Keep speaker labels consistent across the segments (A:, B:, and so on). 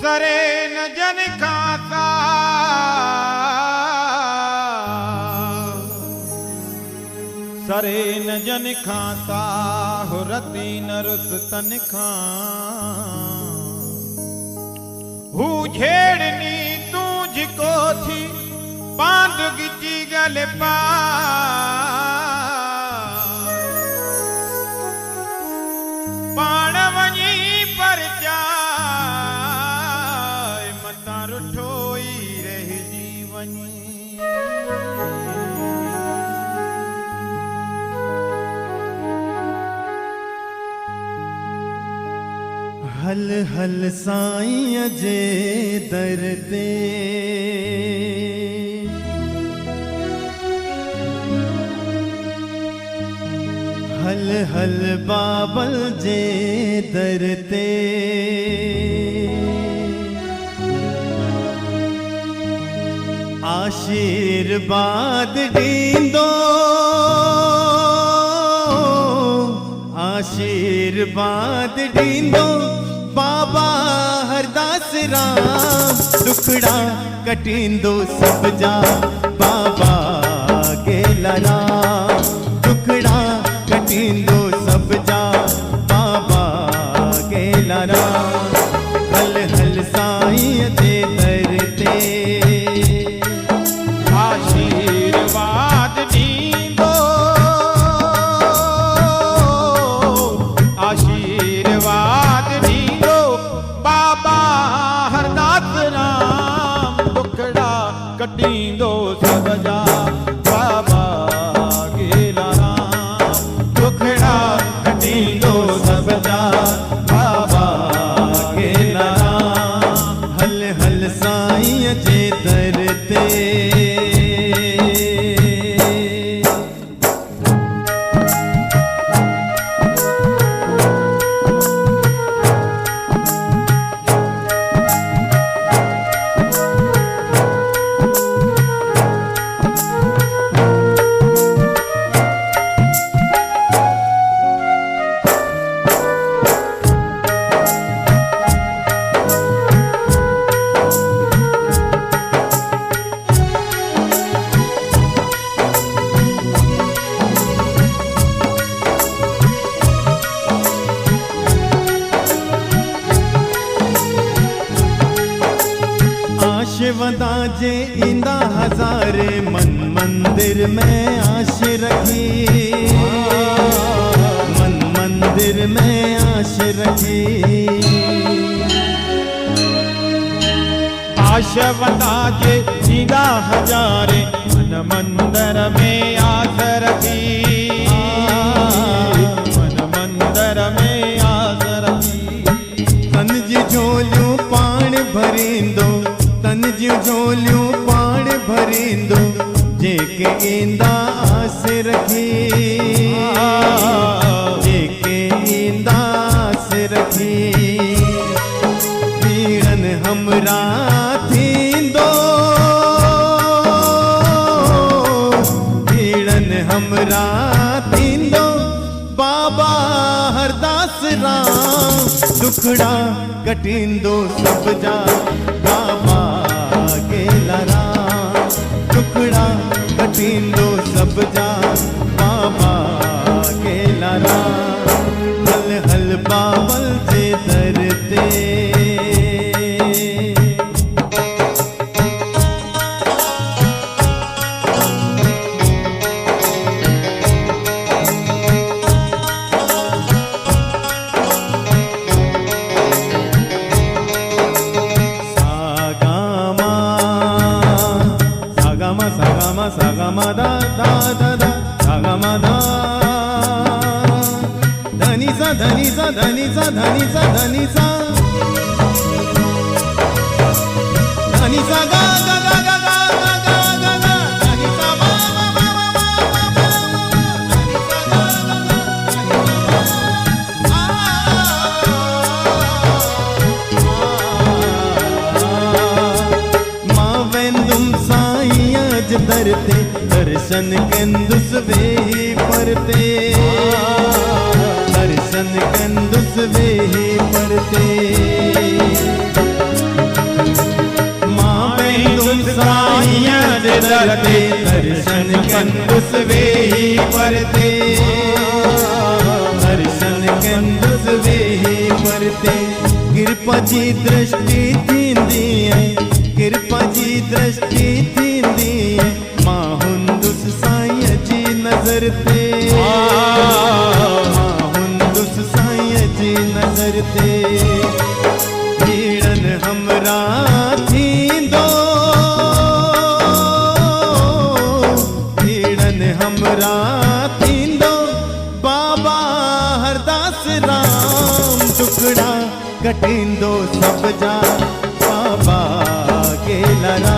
A: सरे न जन खाता सरे न जन खाता हो रती न रुत तन हू छेड़नी तू जिको थी बांध गिची गल पा पाण वञी पर जा
B: हल हल साईं जे दर ते हल हल बाबल जे दर ते आशीर्वाद ॾींदो आशीर्वाद ॾींदो बाबा हरदास राम दुखड़ा कटींदो सब जा बाबा गेला राम दुखड़ा कटींदो सब जा बाबा गेला राम हल हल साईं जे दर ते
A: आशीर्वाद ॾींदो आशीर्वाद ॾींदो बाबा हरदास राम दुखड़ा कटींदो सब जा बाबा गेला राम दुखड़ा कटींदो सब जा बाबा गेला राम
B: हल हल साईं जे दर ते आशवदा जे इंदा हजारे मन मंदिर में आश रखी मन मंदिर में आश रखी
A: आशवदा जे इंदा हजारे मन मंदिर में आस रखी मन मंदिर में आस रखी
B: तन जी झोलियूं पाण भरींदो तन जी झोलियूं पाण भरींदो जेके ईंदा आस रखी जेके ईंदा आस रखी पीड़न हमरा थींदो पीड़न हमरा थींदो बाबा हरदास राम दुखड़ा कटींदो सब जा बाबा गेला राम दुखड़ा कटींदो सब जा बाबा गेला राम हल हल बाबल जे दर ते सागमा दा दा दा दा सागमा दा धनी सा धनी सा धनी सा धनी सा धनी सा धनी सा दरते दर्शन कंदुस वेही परते दर्शन कंदुस वेही परते मां बेंदु साईं जे दरते दर्शन कंदुस वेही परते दर्शन कंदुस वेही परते कृपा जी दृष्टि थींदी है कृपा जी दृष्टि थींदी है मां हुंदुस साईं जी नज़र ते मां हुंदुस साईं जी नज़र ते भीड़न हमरा थींदो भीड़न हमरा थींदो बाबा हरदास राम टुकड़ा कटींदो सब जा बाबा केलरा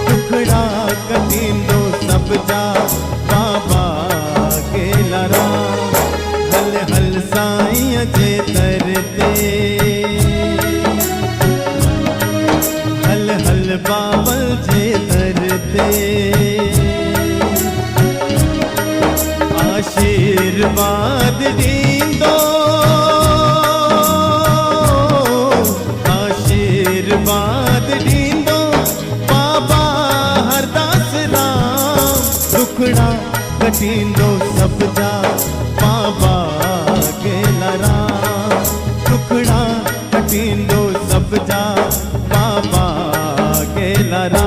B: टुकड़ा कटींदो सब जा बाबा केलरा हल हल साईं जे तरते हल हल बाबल जे तरते आशीर्वाद दींदो आशीर्वाद दींदो बाबा हरदास राम टुकड़ा कटींदो सब जा बाबा केलरा टुकड़ा कटींदो सब जा बाबा केलरा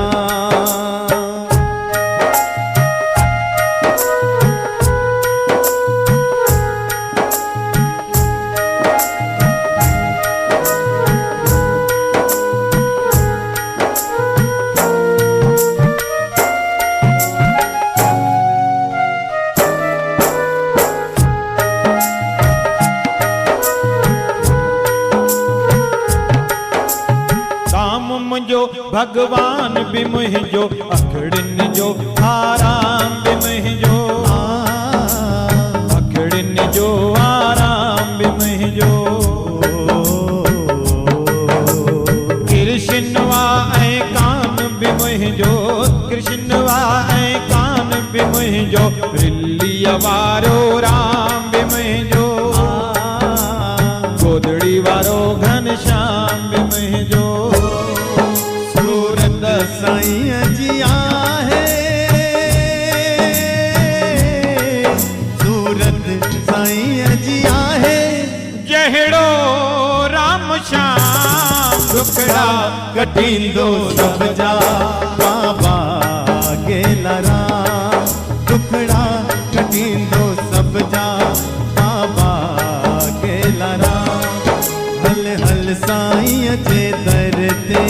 A: मुंहिंजो भगवान बि मुंहिंजो अखड़िन जो आराम बि मुंहिंजो अखड़िन जो आराम बि मुंहिंजो कृष्णवा ऐं कान बि मुंहिंजो कृष्णवा ऐं कान बि मुंहिंजो रिलीअ वारो राम बि मुंहिंजो गोदड़ी वारो घनश्याम बि मुंहिंजो
B: साईं जी आहे सूरत साईं जी आहे
A: जहिड़ो राम श्याम
B: टुकड़ा कटींदो सब जा बाबा केलरा टुकड़ा कटींदो सब जा बाबा केलरा हल हल साईं जे दरते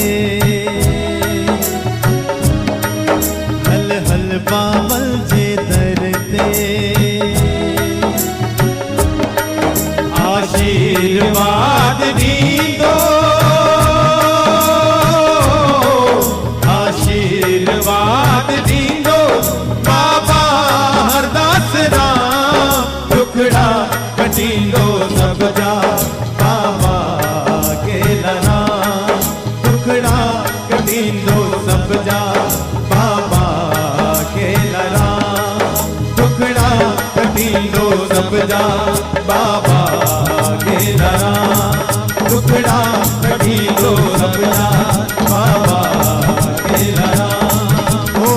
B: हल हल बाबल जे दरते आशीर्वाद दींदो आशीर्वाद दींदो बाबा हरदास राम टुकड़ा कटींदो सब जा बाबा केलरा टुकड़ा कटींदो सब जा बाबा केलरा टुकड़ा कटींदो सब जा बाबा केलरा टुकड़ा कटींदो सब जा बाबा केलरा हो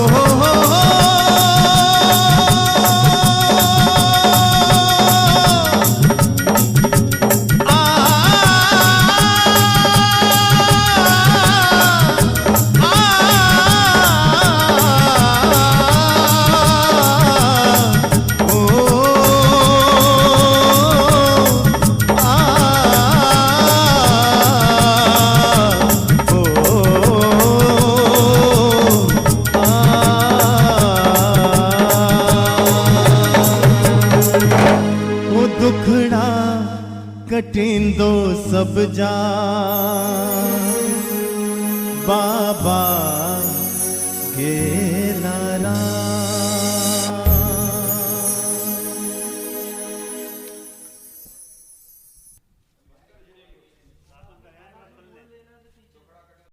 B: दुखड़ा कटींदो सब जा बाबा केलरा।